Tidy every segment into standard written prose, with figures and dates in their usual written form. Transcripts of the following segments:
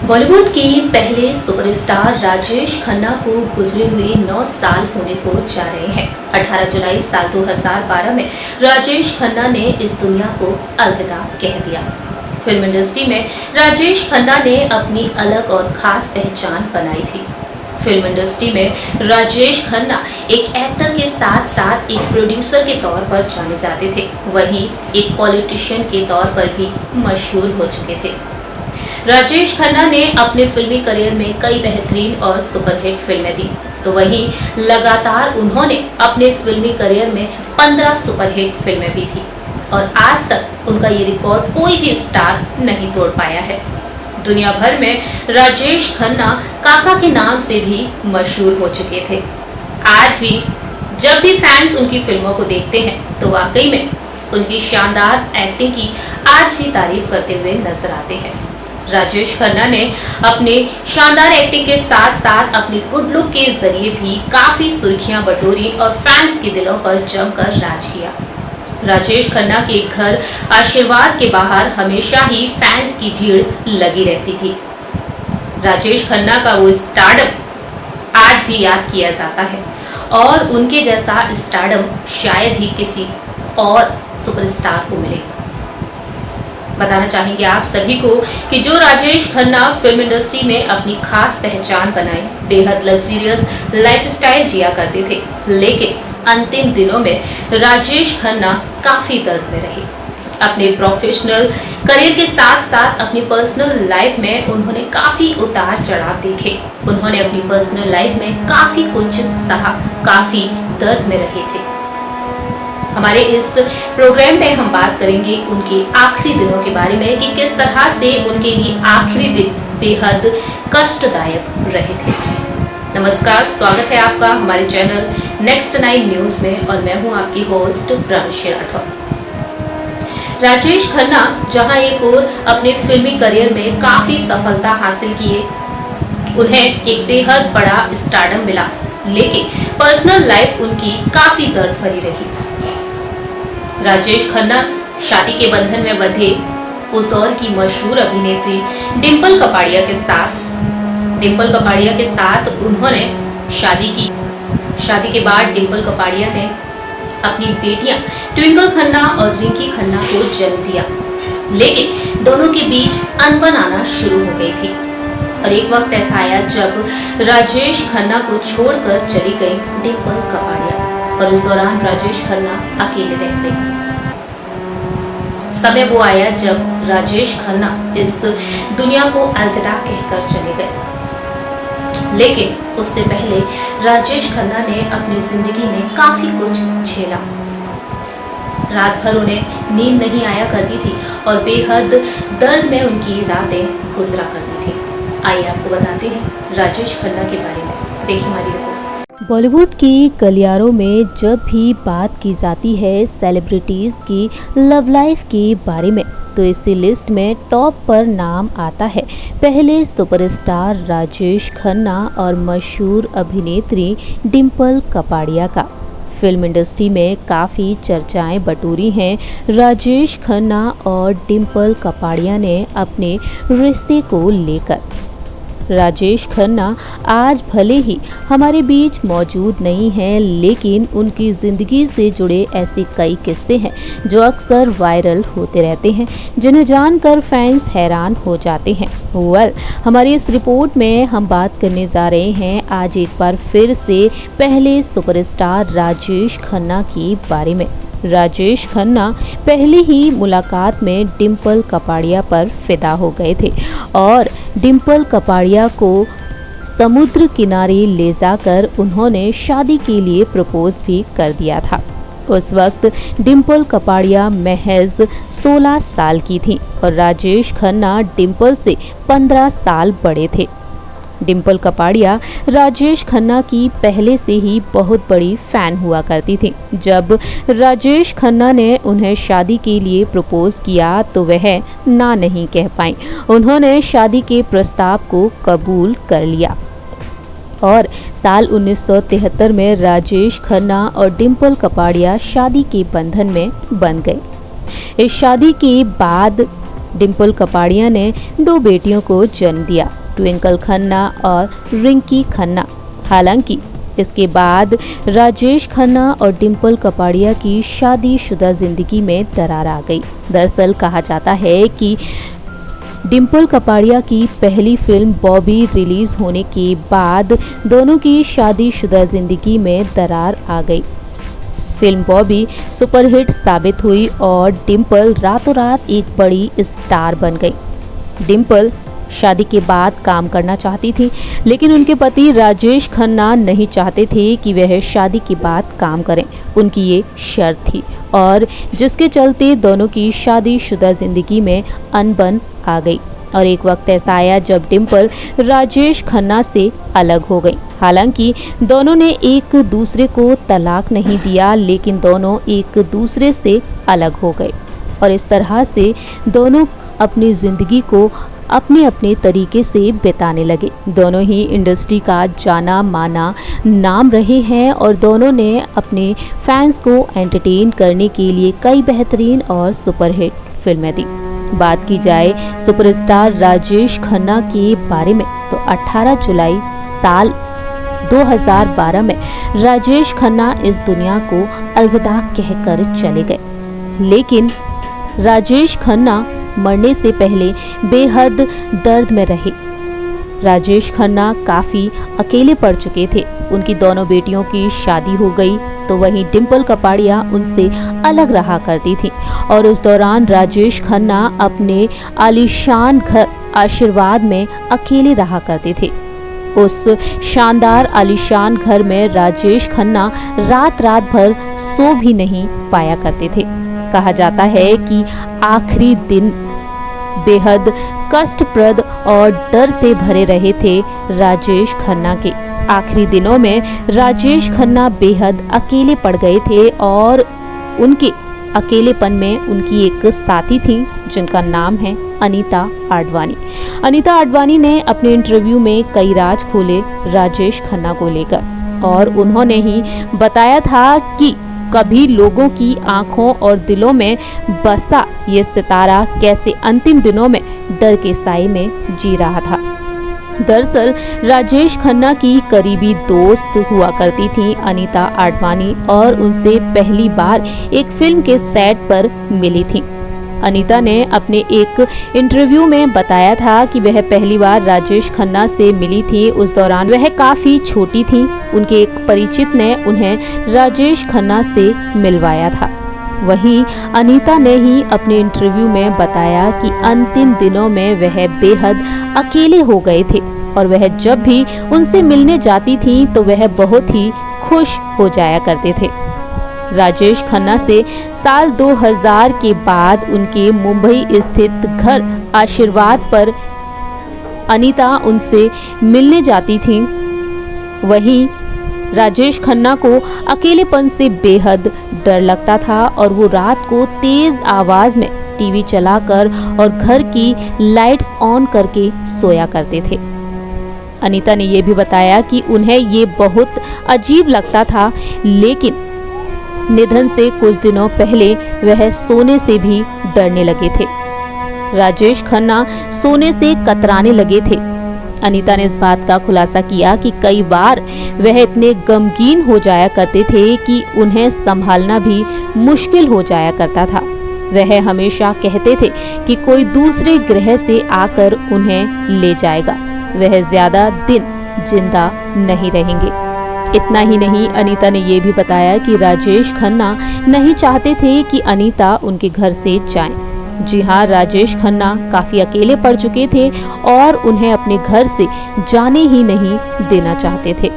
बॉलीवुड के पहले सुपरस्टार राजेश खन्ना को गुजरे हुए 9 साल होने को जा रहे हैं। 18 जुलाई साल 2012 में राजेश खन्ना ने इस दुनिया को अलविदा कह दिया। फिल्म इंडस्ट्री में राजेश खन्ना ने अपनी अलग और खास पहचान बनाई थी। फिल्म इंडस्ट्री में राजेश खन्ना एक एक्टर के साथ साथ एक प्रोड्यूसर के तौर पर जाने जाते थे, वहीं एक पॉलिटिशियन के तौर पर भी मशहूर हो चुके थे। राजेश खन्ना ने अपने फिल्मी करियर में कई बेहतरीन और सुपरहिट फिल्में दी, तो वहीं लगातार उन्होंने अपने फिल्मी करियर में 15 सुपरहिट फिल्में भी थी और आज तक उनका ये रिकॉर्ड कोई भी स्टार नहीं तोड़ पाया है। दुनिया भर में राजेश खन्ना काका के नाम से भी मशहूर हो चुके थे। आज भी जब भी फैंस उनकी फिल्मों को देखते हैं तो वाकई में उनकी शानदार एक्टिंग की आज भी तारीफ करते हुए नजर आते हैं। राजेश खन्ना ने अपने शानदार एक्टिंग के साथ साथ अपनी गुड लुक के जरिए भी काफी सुर्खियां बटोरी और फैंस के दिलों पर जमकर राज किया। राजेश खन्ना के घर आशीर्वाद के बाहर हमेशा ही फैंस की भीड़ लगी रहती थी। राजेश खन्ना का वो स्टारडम आज भी याद किया जाता है और उनके जैसा स्टारडम शायद ही किसी और सुपरस्टार को मिले। बताना चाहेंगे आप सभी को कि जो राजेश खन्ना फिल्म इंडस्ट्री में अपनी खास पहचान बनाई, बेहद लग्जरियस लाइफस्टाइल जिया करते थे, लेकिन अंतिम दिनों में राजेश खन्ना काफी दर्द में रहे। अपने प्रोफेशनल करियर के साथ साथ अपनी पर्सनल लाइफ में उन्होंने काफी उतार चढ़ाव देखे। उन्होंने अपनी पर्सनल लाइफ में काफी कुछ सहा, काफी दर्द में रहे थे। हमारे इस प्रोग्राम में हम बात करेंगे उनके आखिरी दिनों के बारे में कि किस तरह से उनके लिए आखिरी दिन बेहद कष्टदायक रहे थे। नमस्कार, स्वागत है आपका हमारे चैनल नेक्स्ट 9 न्यूज में और मैं हूं आपकी होस्ट प्रांशी राठौर। राजेश खन्ना जहां एक और अपने फिल्मी करियर में काफी सफलता हासिल किए, उन्हें एक बेहद बड़ा स्टारडम मिला, लेकिन पर्सनल लाइफ उनकी काफी दर्द भरी रही। राजेश खन्ना शादी के बंधन में बंधे उस दौर की मशहूर अभिनेत्री डिंपल कपाड़िया के साथ उन्होंने शादी की। शादी के बाद डिंपल कपाड़िया ने अपनी बेटियां ट्विंकल खन्ना और रिंकी खन्ना को जन्म दिया, लेकिन दोनों के बीच अनबन आना शुरू हो गई थी और एक वक्त ऐसा आया जब राजेश खन्ना को छोड़कर चली गई डिंपल कपाड़िया और उस दौरान राजेश खन्ना अकेले रह गए। समय वो आया जब राजेश खन्ना इस दुनिया को अलविदा कहकर चले गए, लेकिन उससे पहले राजेश खन्ना ने अपनी जिंदगी में काफी कुछ झेला। रात भर उन्हें नींद नहीं आया करती थी और बेहद दर्द में उनकी रातें गुजरा करती थी। आइए आपको बताते हैं राजेश खन्ना के बारे में। देखिए हमारी रिपोर्ट। बॉलीवुड की गलियारों में जब भी बात की जाती है सेलिब्रिटीज़ की लव लाइफ के बारे में, तो इसी लिस्ट में टॉप पर नाम आता है पहले सुपरस्टार राजेश खन्ना और मशहूर अभिनेत्री डिंपल कपाड़िया का। फिल्म इंडस्ट्री में काफ़ी चर्चाएं बटोरी हैं राजेश खन्ना और डिंपल कपाड़िया ने अपने रिश्ते को लेकर। राजेश खन्ना आज भले ही हमारे बीच मौजूद नहीं हैं, लेकिन उनकी ज़िंदगी से जुड़े ऐसे कई किस्से हैं जो अक्सर वायरल होते रहते हैं, जिन्हें जानकर फैंस हैरान हो जाते हैं। हमारी इस रिपोर्ट में हम बात करने जा रहे हैं आज एक बार फिर से पहले सुपरस्टार राजेश खन्ना के बारे में। राजेश खन्ना पहली ही मुलाकात में डिंपल कपाड़िया पर फिदा हो गए थे और डिंपल कपाड़िया को समुद्र किनारे ले जाकर उन्होंने शादी के लिए प्रपोज भी कर दिया था। उस वक्त डिंपल कपाड़िया महज 16 साल की थी और राजेश खन्ना डिंपल से 15 साल बड़े थे। डिंपल कपाड़िया राजेश खन्ना की पहले से ही बहुत बड़ी फैन हुआ करती थी। जब राजेश खन्ना ने उन्हें शादी के लिए प्रपोज किया तो वह ना नहीं कह पाई। उन्होंने शादी के प्रस्ताव को कबूल कर लिया और साल 1973 में राजेश खन्ना और डिंपल कपाड़िया शादी के बंधन में बंध गए। इस शादी के बाद डिम्पल कपाड़िया ने 2 बेटियों को जन्म दिया, ट्विंकल खन्ना और रिंकी खन्ना। हालांकि इसके बाद राजेश खन्ना और डिम्पल कपाड़िया की शादीशुदा जिंदगी में दरार आ गई। दरअसल कहा जाता है कि डिम्पल कपाड़िया की पहली फिल्म बॉबी रिलीज होने के बाद दोनों की शादीशुदा जिंदगी में दरार आ गई। फिल्म बॉबी सुपरहिट साबित हुई और डिम्पल रातों रात एक बड़ी स्टार बन गई। डिम्पल शादी के बाद काम करना चाहती थी, लेकिन उनके पति राजेश खन्ना नहीं चाहते थे कि वह शादी के बाद काम करें। उनकी ये शर्त थी और जिसके चलते दोनों की शादीशुदा जिंदगी में अनबन आ गई। और एक वक्त ऐसा आया जब डिम्पल राजेश खन्ना से अलग हो गई। हालांकि दोनों ने एक दूसरे को तलाक नहीं दिया, लेकिन दोनों एक दूसरे से अलग हो गए और इस तरह से दोनों अपनी जिंदगी को अपने अपने तरीके से बिताने लगे। दोनों ही इंडस्ट्री का जाना माना नाम रहे हैं और दोनों ने अपने फैंस को एंटरटेन करने के लिए कई बेहतरीन और सुपरहिट फिल्में दी। बात की जाए सुपरस्टार राजेश खन्ना के बारे में तो 18 जुलाई साल 2012 में राजेश खन्ना इस दुनिया को अलविदा कहकर चले गए। लेकिन राजेश खन्ना मरने से पहले बेहद दर्द में रहे। राजेश खन्ना काफी अकेले पड़ चुके थे। उनकी दोनों बेटियों की शादी हो गई, तो वहीं डिम्पल कपाड़िया उनसे अलग रहा करती थी और उस दौरान राजेश खन्ना अपने आलीशान घर आशीर्वाद में अकेले रहा करते थे। उस शानदार आलीशान घर में राजेश खन्ना रात रात भर सो भी नहीं पाया करते थे। कहा जाता है कि आखिरी दिन बेहद कष्टप्रद और डर से भरे रहे थे राजेश खन्ना के। आखिरी दिनों में राजेश खन्ना बेहद अकेले पड़ गए थे और उनके अकेलेपन में उनकी एक साथी थी जिनका नाम है अनीता आडवाणी। अनीता आडवाणी ने अपने इंटरव्यू में कई राज खोले राजेश खन्ना को लेकर और उन्होंने ही बताया था कि कभी लोगों की आंखों और दिलों में बसा ये सितारा कैसे अंतिम दिनों में डर के साए में जी रहा था। दरअसल राजेश खन्ना की करीबी दोस्त हुआ करती थी अनीता आडवाणी और उनसे पहली बार एक फिल्म के सेट पर मिली थी। अनीता ने अपने एक इंटरव्यू में बताया था कि वह पहली बार राजेश खन्ना से मिली थी। उस दौरान वह काफी छोटी थी। उनके एक परिचित ने उन्हें राजेश खन्ना से मिलवाया था। वहीं अनीता ने ही अपने इंटरव्यू में बताया कि अंतिम दिनों में वह बेहद अकेले हो गए थे और वह जब भी उनसे मिलने जाती थी तो वह बहुत ही खुश हो जाया करते थे। राजेश खन्ना से साल 2000 के बाद उनके मुंबई स्थित घर आशीर्वाद पर अनीता उनसे मिलने जाती थी। वहीं राजेश खन्ना को अकेलेपन से बेहद डर लगता था और वो रात को तेज आवाज में टीवी चलाकर और घर की लाइट्स ऑन करके सोया करते थे। अनीता ने ये भी बताया कि उन्हें ये बहुत अजीब लगता था, लेकिन निधन से कुछ दिनों पहले वह सोने से भी डरने लगे थे। राजेश खन्ना सोने से कतराने लगे थे। अनीता ने इस बात का खुलासा किया कि कई बार वह इतने गमगीन हो जाया करते थे कि उन्हें संभालना भी मुश्किल हो जाया करता था। वह हमेशा कहते थे कि कोई दूसरे ग्रह से आकर उन्हें ले जाएगा, वह ज्यादा दिन जिंदा नहीं रहेंगे। इतना ही नहीं, अनीता ने ये भी बताया कि राजेश खन्ना नहीं चाहते थे कि अनीता उनके घर से जाएं। जी हाँ, राजेश खन्ना काफी अकेले पड़ चुके थे और उन्हें अपने घर से जाने ही नहीं देना चाहते थे।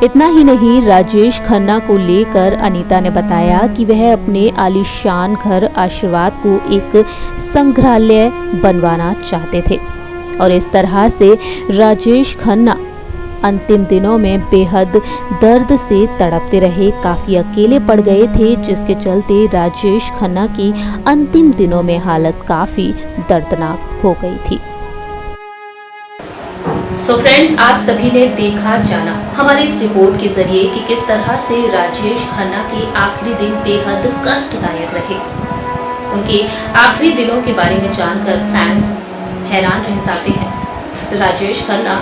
इतना ही नहीं, राजेश खन्ना को लेकर अनीता ने बताया कि वह अपने आलीशान घर आशीर्वाद को एक संग्रहालय बनवाना चाहते थे और इस तरह से राजेश खन्ना अंतिम दिनों में बेहद दर्द से तड़पते रहे, काफी अकेले पड़ गए थे, जिसके चलते राजेश खन्ना की अंतिम दिनों में हालत काफी दर्दनाक हो गई थी। सो फ्रेंड्स, आप सभी ने देखा जाना हमारी इस रिपोर्ट के जरिए कि किस तरह से राजेश खन्ना के आखिरी दिन बेहद कष्टदायक रहे। उनके आखिरी दिनों के बारे में जानकर फैंस हैरान रह जाते हैं। राजेश खन्ना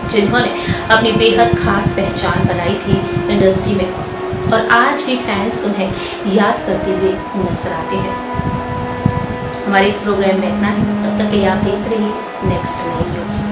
जिन्होंने अपनी बेहद खास पहचान बनाई थी इंडस्ट्री में, और आज भी फैंस उन्हें याद करते हुए नजर आते हैं। हमारे इस प्रोग्राम में इतना ही। तब तक के लिए आप देखते रहिए नेक्स्ट 9 न्यूज़।